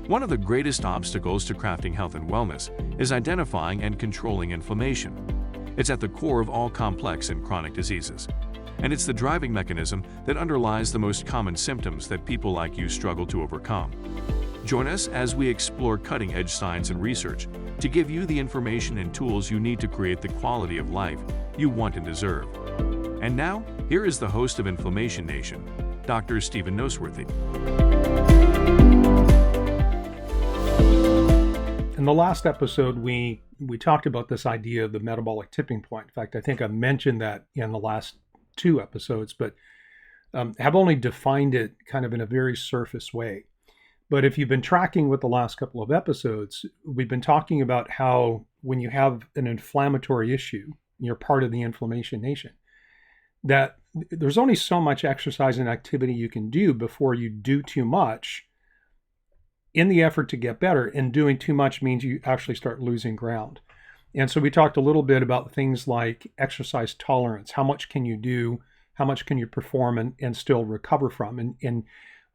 One of the greatest obstacles to crafting health and wellness is identifying and controlling inflammation. It's at the core of all complex and chronic diseases, and it's the driving mechanism that underlies the most common symptoms that people like you struggle to overcome. Join us as we explore cutting-edge science and research to give you the information and tools you need to create the quality of life you want and deserve. And now, here is the host of Inflammation Nation, Dr. Stephen Noseworthy. In the last episode, we talked about this idea of the metabolic tipping point. In fact, I think I mentioned that in the last two episodes, but have only defined it kind of in a very surface way. But if you've been tracking with the last couple of episodes, we've been talking about how when you have an inflammatory issue, you're part of the Inflammation Nation, that there's only so much exercise and activity you can do before you do too much in the effort to get better. And doing too much means you actually start losing ground. And so we talked a little bit about things like exercise tolerance. How much can you do? How much can you perform and still recover from? And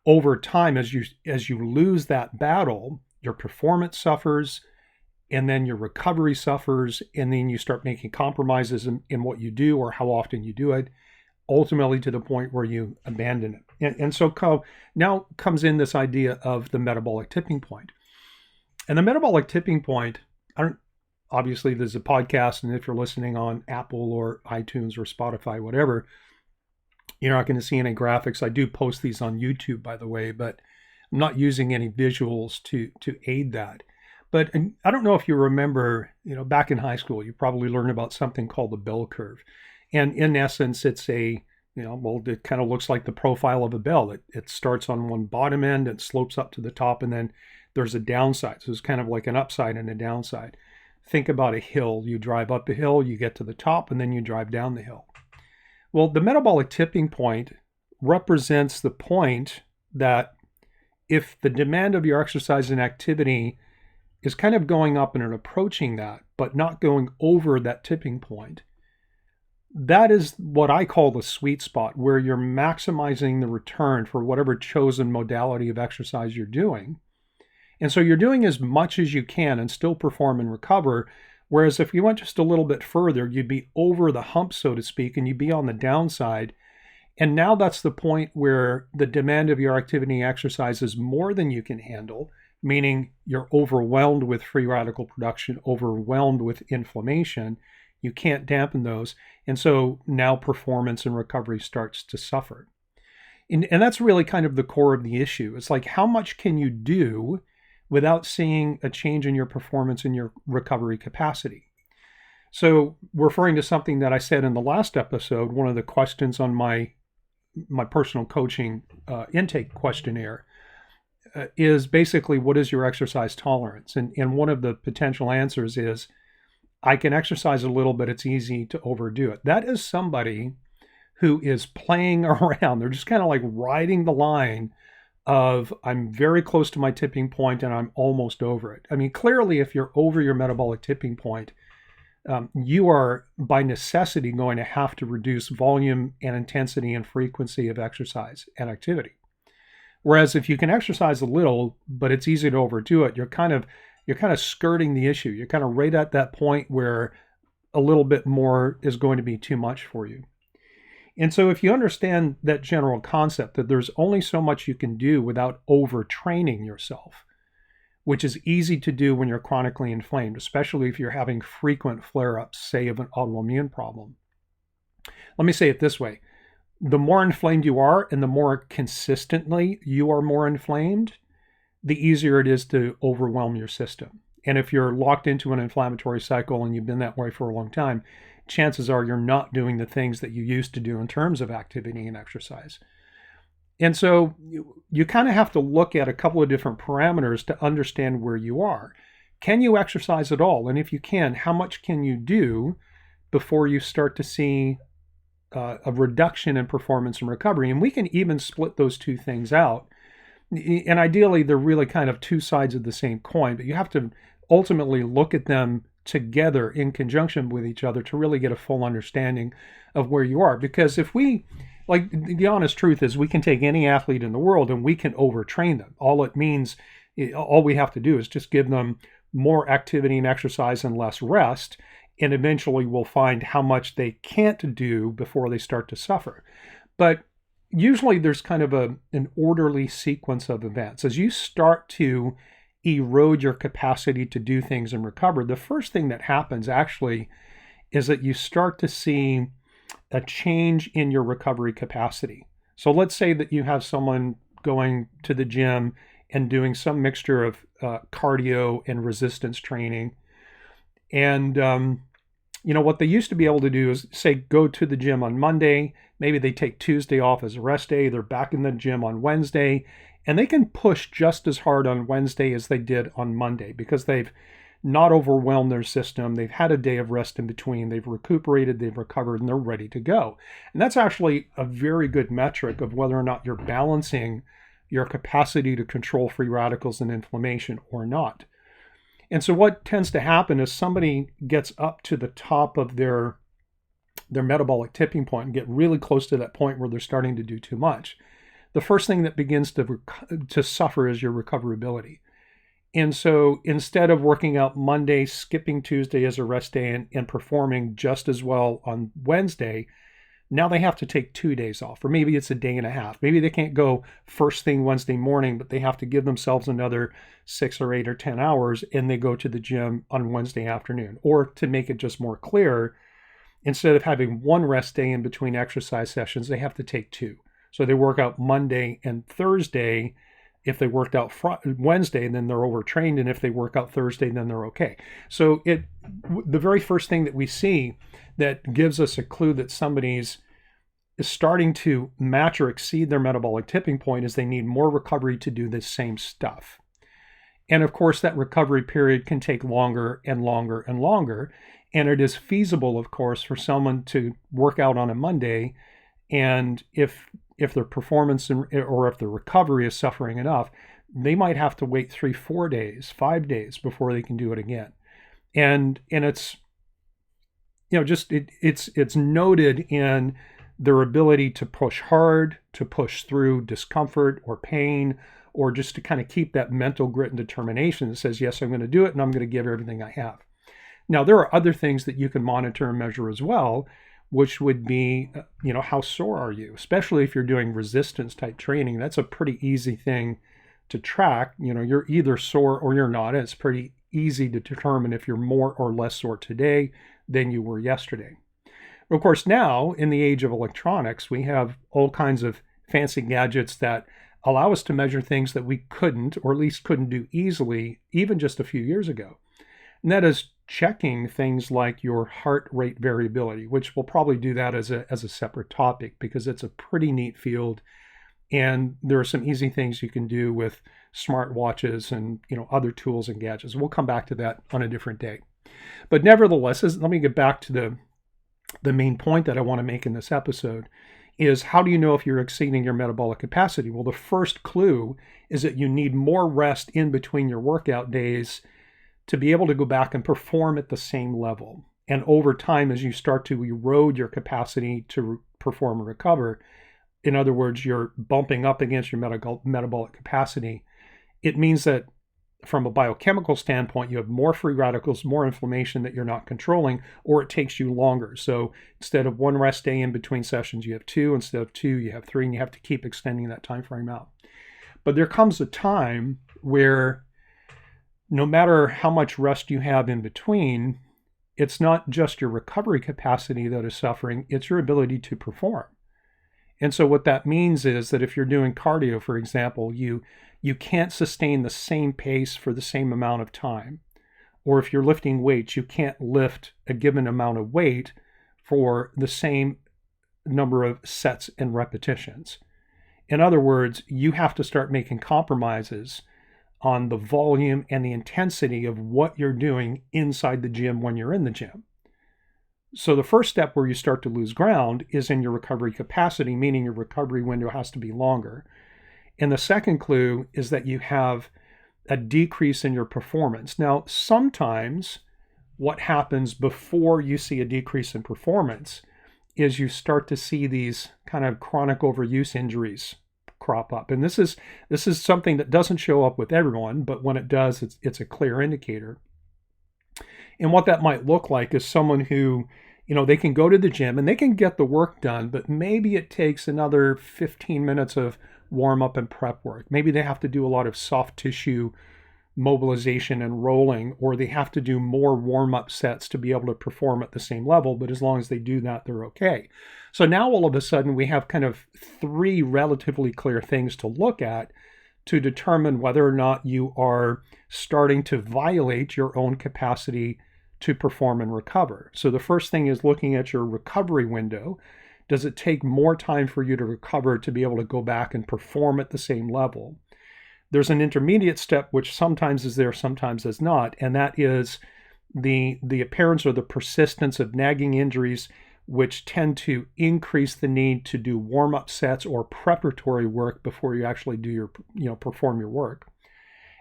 over time, as you lose that battle, your performance suffers, and then your recovery suffers, and then you start making compromises in what you do or how often you do it, ultimately to the point where you abandon it. And so now comes in this idea of the metabolic tipping point. And the metabolic tipping point, obviously there's a podcast, and if you're listening on Apple or iTunes or Spotify, whatever, you're not going to see any graphics. I do post these on YouTube, by the way, but I'm not using any visuals to aid that. But I don't know if you remember, back in high school, you probably learned about something called the bell curve. And in essence, it's it kind of looks like the profile of a bell. It starts on one bottom end, it slopes up to the top, and then there's a downside. So it's kind of like an upside and a downside. Think about a hill. You drive up a hill, you get to the top, and then you drive down the hill. Well, the metabolic tipping point represents the point that if the demand of your exercise and activity is kind of going up and approaching that, but not going over that tipping point, that is what I call the sweet spot, where you're maximizing the return for whatever chosen modality of exercise you're doing. And so you're doing as much as you can and still perform and recover. Whereas if you went just a little bit further, you'd be over the hump, so to speak, and you'd be on the downside. And now that's the point where the demand of your activity and exercise is more than you can handle, meaning you're overwhelmed with free radical production, overwhelmed with inflammation. You can't dampen those. And so now performance and recovery starts to suffer. And that's really kind of the core of the issue. It's like, how much can you do without seeing a change in your performance and your recovery capacity? So referring to something that I said in the last episode, one of the questions on my personal coaching intake questionnaire is basically, what is your exercise tolerance? And one of the potential answers is, I can exercise a little, but it's easy to overdo it. That is somebody who is playing around. They're just kind of like riding the line of, I'm very close to my tipping point and I'm almost over it. I mean, clearly, if you're over your metabolic tipping point, you are by necessity going to have to reduce volume and intensity and frequency of exercise and activity. Whereas if you can exercise a little, but it's easy to overdo it, you're kind of skirting the issue. You're kind of right at that point where a little bit more is going to be too much for you. And so if you understand that general concept, that there's only so much you can do without overtraining yourself, which is easy to do when you're chronically inflamed, especially if you're having frequent flare-ups, say, of an autoimmune problem. Let me say it this way. The more inflamed you are and the more consistently you are more inflamed, the easier it is to overwhelm your system. And if you're locked into an inflammatory cycle and you've been that way for a long time, chances are you're not doing the things that you used to do in terms of activity and exercise. And so you kind of have to look at a couple of different parameters to understand where you are. Can you exercise at all? And if you can, how much can you do before you start to see a reduction in performance and recovery? And we can even split those two things out. And ideally, they're really kind of two sides of the same coin, but you have to ultimately look at them together in conjunction with each other to really get a full understanding of where you are. Because if we, like, the honest truth is, we can take any athlete in the world and we can overtrain them. All it means All we have to do is just give them more activity and exercise and less rest, and eventually we'll find how much they can't do before they start to suffer. But usually there's kind of an orderly sequence of events. As you start to erode your capacity to do things and recover, the first thing that happens actually is that you start to see a change in your recovery capacity. So let's say that you have someone going to the gym and doing some mixture of cardio and resistance training. And, what they used to be able to do is say, go to the gym on Monday. Maybe they take Tuesday off as a rest day. They're back in the gym on Wednesday, and they can push just as hard on Wednesday as they did on Monday because they've not overwhelmed their system. They've had a day of rest in between. They've recuperated, they've recovered, and they're ready to go. And that's actually a very good metric of whether or not you're balancing your capacity to control free radicals and inflammation or not. And so what tends to happen is somebody gets up to the top of their metabolic tipping point and get really close to that point where they're starting to do too much. The first thing that begins to suffer is your recoverability. And so instead of working out Monday, skipping Tuesday as a rest day and performing just as well on Wednesday, now they have to take 2 days off, or maybe it's a day and a half. Maybe they can't go first thing Wednesday morning, but they have to give themselves another 6 or 8 or 10 hours, and they go to the gym on Wednesday afternoon. Or to make it just more clear, instead of having one rest day in between exercise sessions, they have to take 2. So they work out Monday and Thursday. If they worked out Wednesday, then they're overtrained. And if they work out Thursday, then they're okay. So the very first thing that we see that gives us a clue that somebody's is starting to match or exceed their metabolic tipping point is they need more recovery to do the same stuff. And of course, that recovery period can take longer and longer and longer. And it is feasible, of course, for someone to work out on a Monday, and if their performance or if the recovery is suffering enough, they might have to wait 3, 4 days, 5 days before they can do it again. And it's it's noted in their ability to push hard, to push through discomfort or pain, or just to kind of keep that mental grit and determination that says, yes, I'm going to do it and I'm going to give everything I have. Now, there are other things that you can monitor and measure as well, which would be, how sore are you? Especially if you're doing resistance type training, that's a pretty easy thing to track. You're either sore or you're not. And it's pretty easy to determine if you're more or less sore today than you were yesterday. Of course, now in the age of electronics, we have all kinds of fancy gadgets that allow us to measure things that we couldn't, or at least couldn't do easily, even just a few years ago. And that is checking things like your heart rate variability, which we'll probably do that as a separate topic because it's a pretty neat field. And there are some easy things you can do with smartwatches and other tools and gadgets. We'll come back to that on a different day. But nevertheless, let me get back to the main point that I want to make in this episode is, how do you know if you're exceeding your metabolic capacity? Well, the first clue is that you need more rest in between your workout days to be able to go back and perform at the same level. And over time, as you start to erode your capacity to perform and recover, in other words, you're bumping up against your metabolic capacity, it means that from a biochemical standpoint, you have more free radicals, more inflammation that you're not controlling, or it takes you longer. So instead of one rest day in between sessions, you have 2. Instead of 2, you have 3, and you have to keep extending that time frame out. But there comes a time where no matter how much rest you have in between, it's not just your recovery capacity that is suffering, it's your ability to perform. And so what that means is that if you're doing cardio, for example, you can't sustain the same pace for the same amount of time. Or if you're lifting weights, you can't lift a given amount of weight for the same number of sets and repetitions. In other words, you have to start making compromises on the volume and the intensity of what you're doing inside the gym when you're in the gym. So the first step where you start to lose ground is in your recovery capacity, meaning your recovery window has to be longer. And the second clue is that you have a decrease in your performance. Now, sometimes what happens before you see a decrease in performance is you start to see these kind of chronic overuse injuries crop up. And this is something that doesn't show up with everyone, but when it does, it's a clear indicator. And what that might look like is someone who, they can go to the gym and they can get the work done, but maybe it takes another 15 minutes of warm up and prep work. Maybe they have to do a lot of soft tissue mobilization and rolling, or they have to do more warm up sets to be able to perform at the same level. But as long as they do that, they're okay. So now all of a sudden we have kind of 3 relatively clear things to look at to determine whether or not you are starting to violate your own capacity to perform and recover. So the first thing is looking at your recovery window. Does it take more time for you to recover to be able to go back and perform at the same level? There's an intermediate step, which sometimes is there, sometimes is not, and that is the appearance or the persistence of nagging injuries, which tend to increase the need to do warm-up sets or preparatory work before you actually do perform your work.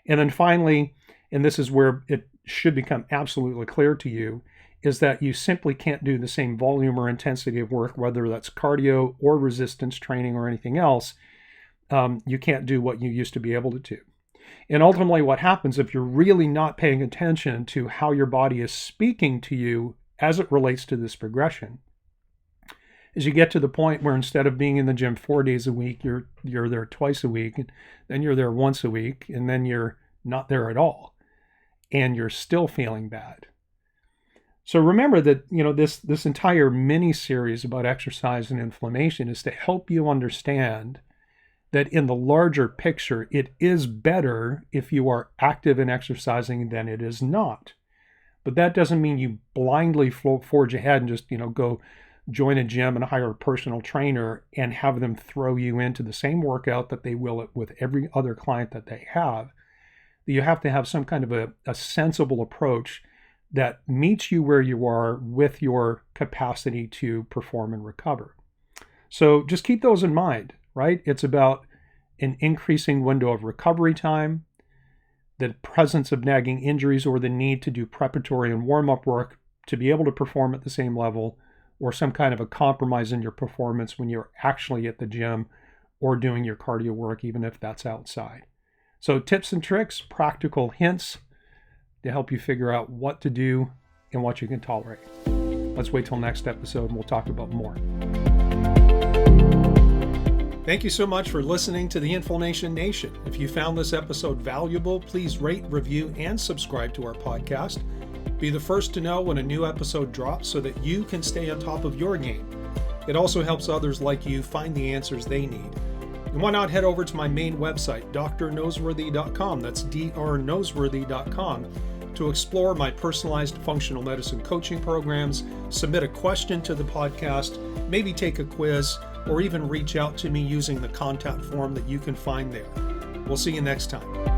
And then finally, and this is where it should become absolutely clear to you, is that you simply can't do the same volume or intensity of work, whether that's cardio or resistance training or anything else. You can't do what you used to be able to do. And ultimately what happens if you're really not paying attention to how your body is speaking to you as it relates to this progression is you get to the point where instead of being in the gym 4 days a week, you're there twice a week, and then you're there once a week, and then you're not there at all, and you're still feeling bad. So remember that this entire mini series about exercise and inflammation is to help you understand that in the larger picture, it is better if you are active and exercising than it is not. But that doesn't mean you blindly forge ahead and just, go join a gym and hire a personal trainer and have them throw you into the same workout that they will with every other client that they have. You have to have some kind of a sensible approach that meets you where you are with your capacity to perform and recover. So just keep those in mind, right? It's about an increasing window of recovery time, the presence of nagging injuries or the need to do preparatory and warm-up work to be able to perform at the same level, or some kind of a compromise in your performance when you're actually at the gym or doing your cardio work, even if that's outside. So tips and tricks, practical hints to help you figure out what to do and what you can tolerate. Let's wait till next episode and we'll talk about more. Thank you so much for listening to the Inflammation Nation. If you found this episode valuable, please rate, review, and subscribe to our podcast. Be the first to know when a new episode drops so that you can stay on top of your game. It also helps others like you find the answers they need. And why not head over to my main website, drnoseworthy.com, that's drnoseworthy.com, to explore my personalized functional medicine coaching programs, submit a question to the podcast, maybe take a quiz, or even reach out to me using the contact form that you can find there. We'll see you next time.